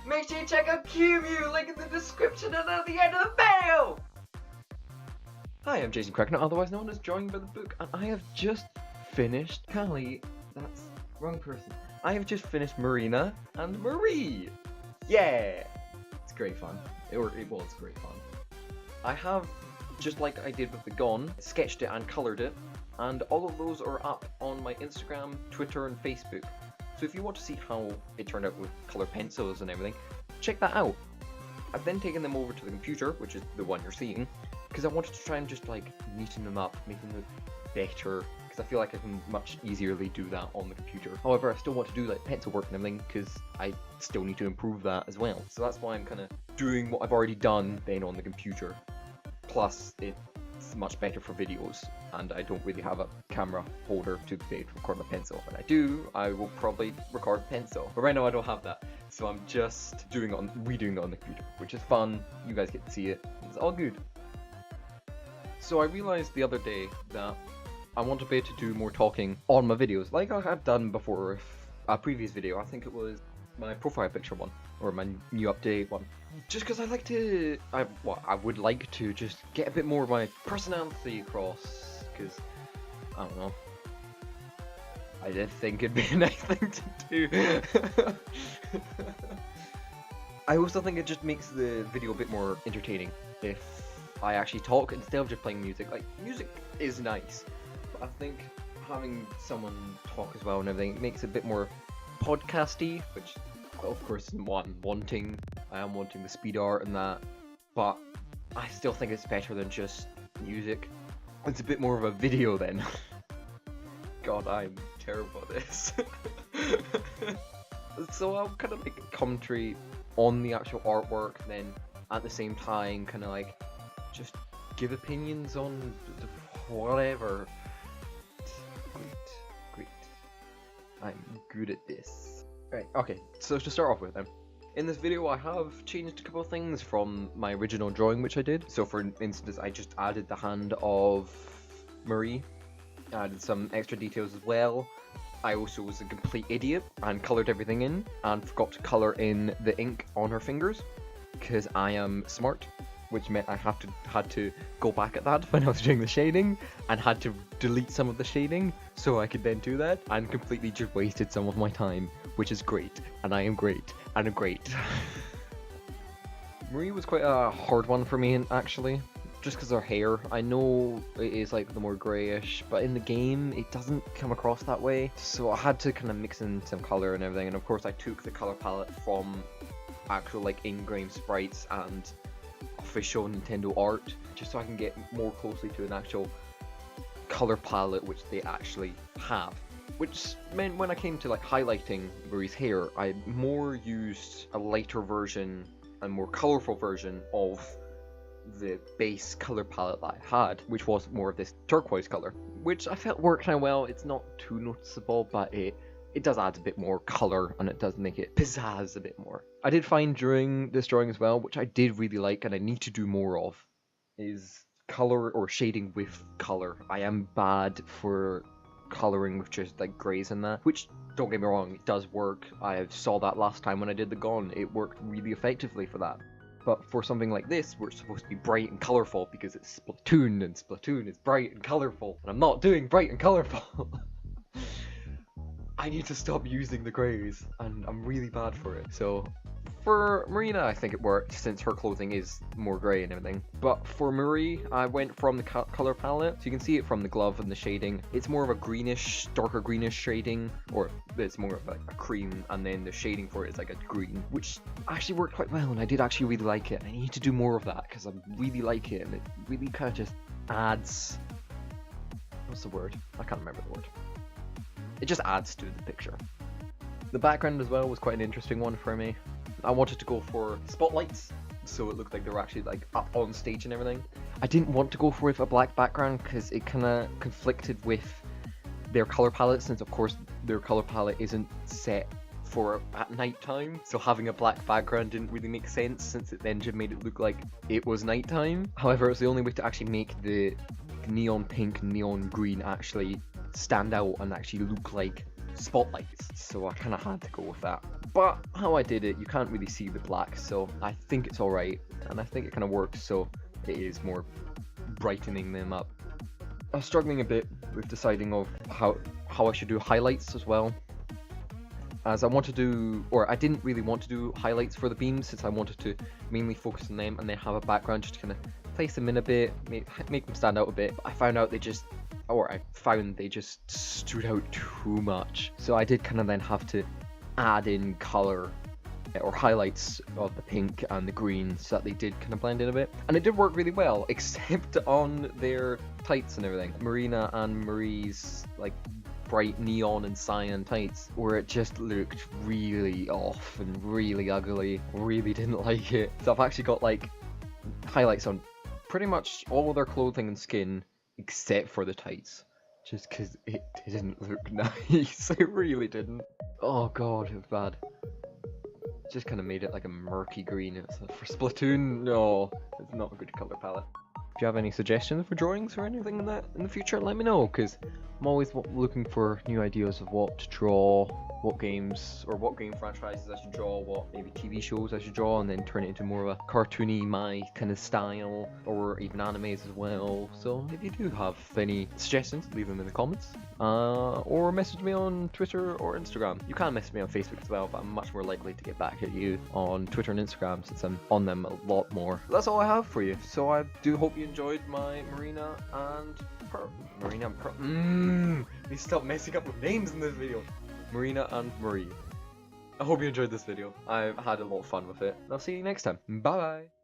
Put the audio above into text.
make sure you check out Qumu, link in the description and at the end of the video! Hi, I'm Jason Cracknell, otherwise known as Drawing by the Book, and I have just finished that's wrong person. I have just finished Marina and Marie! Yeah! It's great fun. It was great fun. I have, just like I did with the Gone, sketched it and coloured it, and all of those are up on my Instagram, Twitter and Facebook. So if you want to see how it turned out with colour pencils and everything, check that out. I've then taken them over to the computer, which is the one you're seeing, because I wanted to try and just like neaten them up, make them look better, because I feel like I can much easierly do that on the computer. However, I still want to do like pencil work and everything, because I still need to improve that as well. So that's why I'm kind of doing what I've already done then on the computer. Plus, it's much better for videos, and I don't really have a camera holder to be able to record my pencil. When I do, I will probably record pencil. But right now I don't have that, so I'm just redoing it on the computer, which is fun. You guys get to see it. It's all good. So I realized the other day that I want to be able to do more talking on my videos, like I have done before with a previous video. I think it was my profile picture one, or my new update one. Just because I would like to just get a bit more of my personality across, because, I don't know, I did think it'd be a nice thing to do. I also think it just makes the video a bit more entertaining if I actually talk instead of just playing music. Like, music is nice, but I think having someone talk as well and everything makes it a bit more podcasty, which of course isn't what I'm wanting. I am wanting the speed art and that, but I still think it's better than just music. It's a bit more of a video then. God, I'm terrible at this. So I'll kind of make a commentary on the actual artwork, then at the same time kind of like just give opinions on whatever. Great. I'm good at this. Right, okay, so to start off with then, in this video I have changed a couple of things from my original drawing which I did. So for instance, I just added the hand of Marie, added some extra details as well. I also was a complete idiot and coloured everything in, and forgot to colour in the ink on her fingers, because I am smart, which meant I had to go back at that when I was doing the shading, and had to delete some of the shading so I could then do that, and completely just wasted some of my time, which is great, and I am great, and I'm great. Marie was quite a hard one for me, actually, just because her hair, I know it is like the more greyish, but in the game it doesn't come across that way, so I had to kind of mix in some colour and everything, and of course I took the colour palette from actual like in-game sprites and official Nintendo art, just so I can get more closely to an actual colour palette which they actually have. Which meant when I came to like highlighting Marie's hair, I more used a lighter version and more colourful version of the base colour palette that I had, which was more of this turquoise colour, which I felt worked kind of well. It's not too noticeable, but it does add a bit more colour, and it does make it pizzazz a bit more. I did find during this drawing as well, which I did really like and I need to do more of, is colour or shading with colour. I am bad for colouring with just like greys and that, which, don't get me wrong, it does work. I saw that last time when I did the Gone. It worked really effectively for that. But for something like this, where it's supposed to be bright and colourful because it's Splatoon, and Splatoon is bright and colourful, and I'm not doing bright and colourful, I need to stop using the greys, and I'm really bad for it. So for Marina, I think it worked, since her clothing is more grey and everything. But for Marie, I went from the colour palette, so you can see it from the glove and the shading. It's more of a greenish, darker greenish shading, or it's more of like a cream, and then the shading for it is like a green, which actually worked quite well, and I did actually really like it. I need to do more of that, because I really like it, and it really kind of just adds... what's the word? I can't remember the word. It just adds to the picture. The background as well was quite an interesting one for me. I wanted to go for spotlights, so it looked like they were actually like up on stage and everything. I didn't want to go for a black background because it kind of conflicted with their colour palette, since of course their colour palette isn't set for at night time, so having a black background didn't really make sense, since it then just made it look like it was nighttime. However, it was the only way to actually make the neon pink, neon green actually stand out and actually look like spotlights, so I kind of had to go with that. But how I did it, you can't really see the black, so I think it's alright, and I think it kind of works, so it is more brightening them up. I was struggling a bit with deciding of how I should do highlights as well, as I want to do, or I didn't really want to do highlights for the beams, since I wanted to mainly focus on them and then have a background just to kind of place them in a bit, make them stand out a bit. But I found out they just stood out too much. So I did kind of then have to add in color or highlights of the pink and the green so that they did kind of blend in a bit. And it did work really well, except on their tights and everything. Marina and Marie's like bright neon and cyan tights, where it just looked really off and really ugly. Really didn't like it. So I've actually got like highlights on pretty much all of their clothing and skin except for the tights, just because it didn't look nice. It really didn't. Oh god, it was bad. Just kind of made it like a murky green. It's for Splatoon, no, it's not a good color palette. If you have any suggestions for drawings or anything in the future, let me know, because I'm always looking for new ideas of what to draw, what games or what game franchises I should draw, what maybe TV shows I should draw, and then turn it into more of a cartoony my kind of style, or even animes as well. So if you do have any suggestions, leave them in the comments, or message me on Twitter or Instagram. You can message me on Facebook as well, but I'm much more likely to get back at you on Twitter and Instagram since I'm on them a lot more. That's all I have for you. So I do hope you enjoyed my Marina and Please stop messing up with names in this video. Marina and Marie. I hope you enjoyed this video. I've had a lot of fun with it. I'll see you next time. Bye bye.